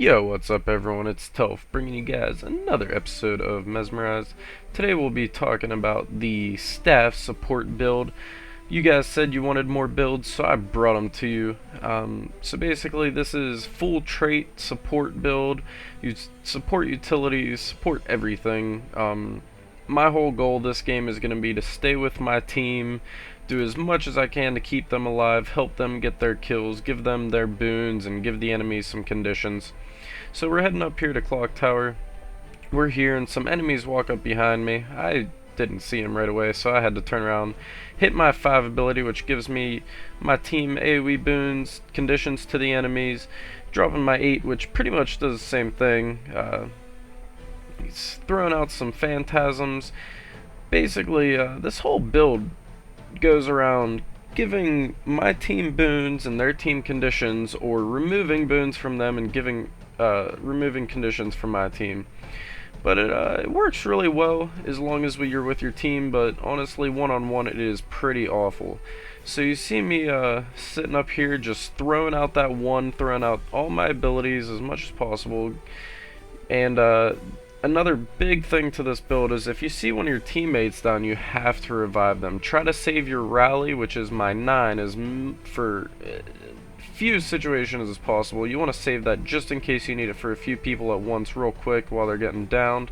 Yo, what's up everyone? It's Telf bringing you guys another episode of Mesmerized. Today we'll be talking about the staff support build. You guys said you wanted more builds, so I brought them to you. So basically this is full trait support build. You support utilities, support everything. My whole goal this game is going to be to stay with my team, do as much as I can to keep them alive, help them get their kills, give them their boons, and give the enemies some conditions. So we're heading up here to Clock Tower. We're here and some enemies walk up behind me. I didn't see them right away, so I had to turn around, hit my 5 ability, which gives me my team AoE boons, conditions to the enemies, dropping my 8, which pretty much does the same thing. He's throwing out some phantasms. Basically, this whole build goes around giving my team boons and their team conditions, or removing boons from them and giving removing conditions from my team. But it works really well as long as you're with your team, but honestly one-on-one it is pretty awful. So you see me sitting up here just throwing out that one, throwing out all my abilities as much as possible. And another big thing to this build is if you see one of your teammates down, you have to revive them. Try to save your rally, which is my 9, is for few situations as possible. You want to save that just in case you need it for a few people at once real quick while they're getting downed.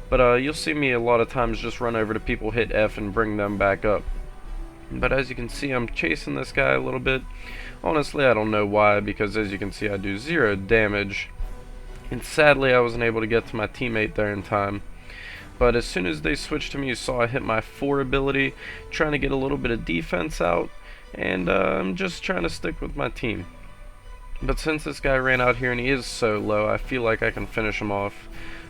But you'll see me a lot of times just run over to people, hit F, and bring them back up. But as you can see, I'm chasing this guy a little bit. Honestly, I don't know why, because as you can see I do 0 damage. And sadly I wasn't able to get to my teammate there in time. But as soon as they switched to me, you saw I hit my 4 ability, trying to get a little bit of defense out. And I'm just trying to stick with my team. But since this guy ran out here and he is so low, I feel like I can finish him off.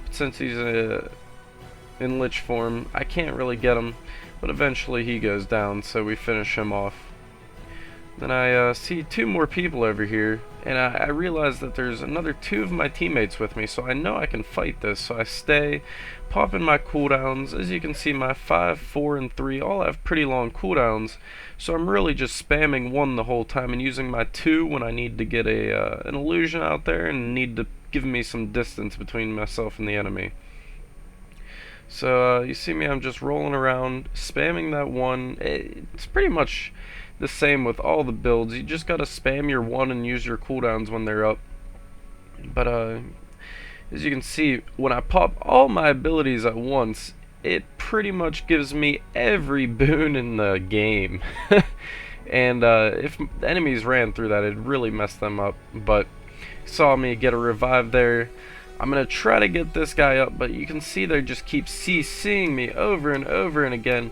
But since he's in lich form, I can't really get him. But eventually he goes down, so we finish him off. Then I see 2 more people over here, and I realize that there's another 2 of my teammates with me, so I know I can fight this. So I stay, pop in my cooldowns. As you can see, my 5, 4, and 3 all have pretty long cooldowns, so I'm really just spamming 1 the whole time and using my 2 when I need to get an illusion out there and need to give me some distance between myself and the enemy. So you see me, I'm just rolling around, spamming that 1. It's pretty much the same with all the builds. You just gotta spam your 1 and use your cooldowns when they're up. But as you can see, when I pop all my abilities at once, it pretty much gives me every boon in the game. And if the enemies ran through that, it'd really mess them up. But saw me get a revive there. I'm gonna try to get this guy up, but you can see they just keep CCing me over and over and again,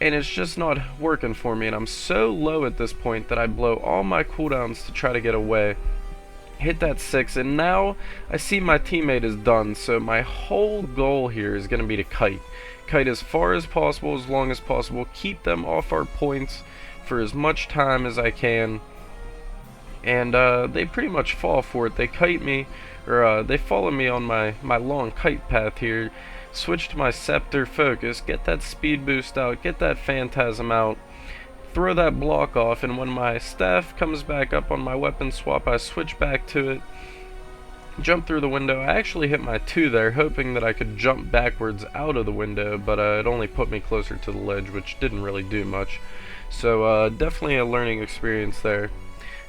and it's just not working for me. And I'm so low at this point that I blow all my cooldowns to try to get away. Hit that 6, and now I see my teammate is done, so my whole goal here is going to be to kite as far as possible, as long as possible, keep them off our points for as much time as I can. And they pretty much fall for it. They kite me, or they follow me on my long kite path here. Switch to my scepter focus, get that speed boost out, get that phantasm out, throw that block off, and when my staff comes back up on my weapon swap, I switch back to it, jump through the window. I actually hit my 2 there, hoping that I could jump backwards out of the window, but it only put me closer to the ledge, which didn't really do much. So definitely a learning experience there.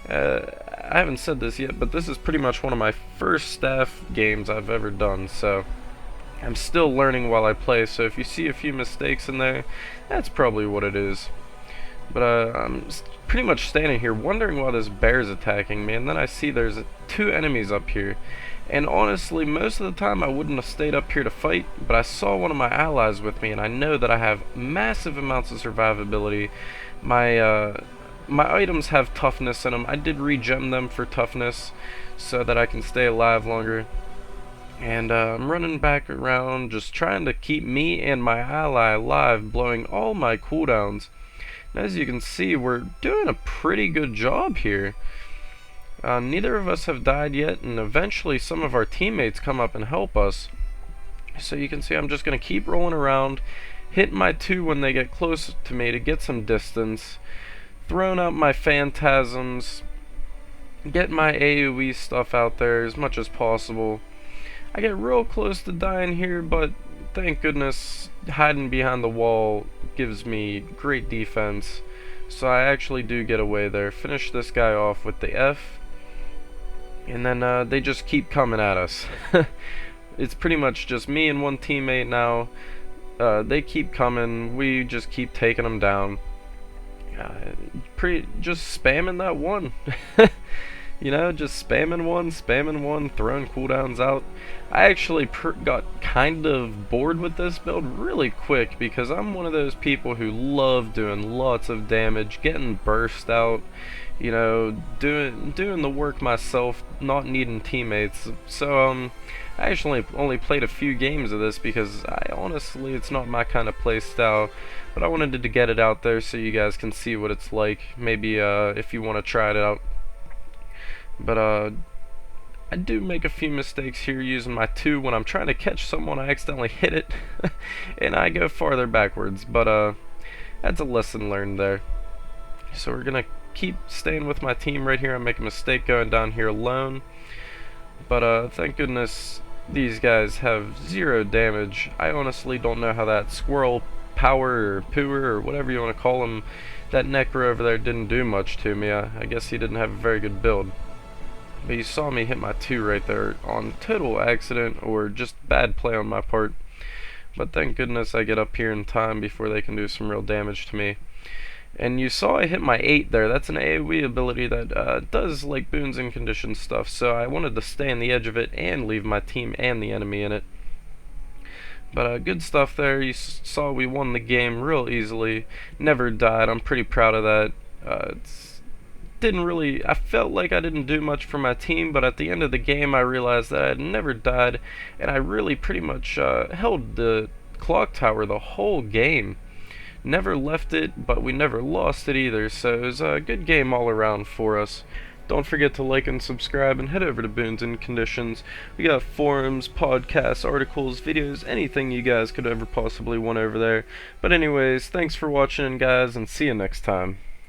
I haven't said this yet, but this is pretty much one of my first staff games I've ever done, so I'm still learning while I play. So if you see a few mistakes in there, that's probably what it is. But I'm pretty much standing here wondering why this bear's attacking me, and then I see there's 2 enemies up here. And honestly, most of the time I wouldn't have stayed up here to fight, but I saw one of my allies with me, and I know that I have massive amounts of survivability. My items have toughness in them. I did regem them for toughness so that I can stay alive longer. And I'm running back around just trying to keep me and my ally alive, blowing all my cooldowns. And as you can see, we're doing a pretty good job here. Neither of us have died yet, and eventually some of our teammates come up and help us. So you can see I'm just going to keep rolling around, hit my 2 when they get close to me to get some distance, throwing out my phantasms, get my AoE stuff out there as much as possible. I get real close to dying here, but thank goodness hiding behind the wall gives me great defense. So I actually do get away there. Finish this guy off with the F. And then they just keep coming at us. It's pretty much just me and one teammate now. They keep coming. We just keep taking them down. Just spamming that one. You know, just spamming one, throwing cooldowns out. I actually got kind of bored with this build really quick because I'm one of those people who love doing lots of damage, getting burst out, you know, doing the work myself, not needing teammates. So I actually only played a few games of this because honestly it's not my kind of play style, but I wanted to get it out there so you guys can see what it's like. Maybe if you want to try it out. But I do make a few mistakes here using my 2 when I'm trying to catch someone. I accidentally hit it and I go farther backwards, but that's a lesson learned there. So we're gonna keep staying with my team right here. I make a mistake going down here alone, but thank goodness these guys have 0 damage. I honestly don't know how that squirrel power or pooer or whatever you want to call him, that Necro over there didn't do much to me. I guess he didn't have a very good build. But you saw me hit my 2 right there on total accident or just bad play on my part. But thank goodness I get up here in time before they can do some real damage to me. And you saw I hit my 8 there. That's an AoE ability that does like boons and conditions stuff. So I wanted to stay on the edge of it and leave my team and the enemy in it. But good stuff there. You saw we won the game real easily. Never died. I'm pretty proud of that. I felt like I didn't do much for my team, but at the end of the game I realized that I had never died, and I really pretty much held the clock tower the whole game. Never left it, but we never lost it either, so it was a good game all around for us. Don't forget to like and subscribe, and head over to Boons and Conditions. We got forums, podcasts, articles, videos, anything you guys could ever possibly want over there. But anyways, thanks for watching guys, and see you next time.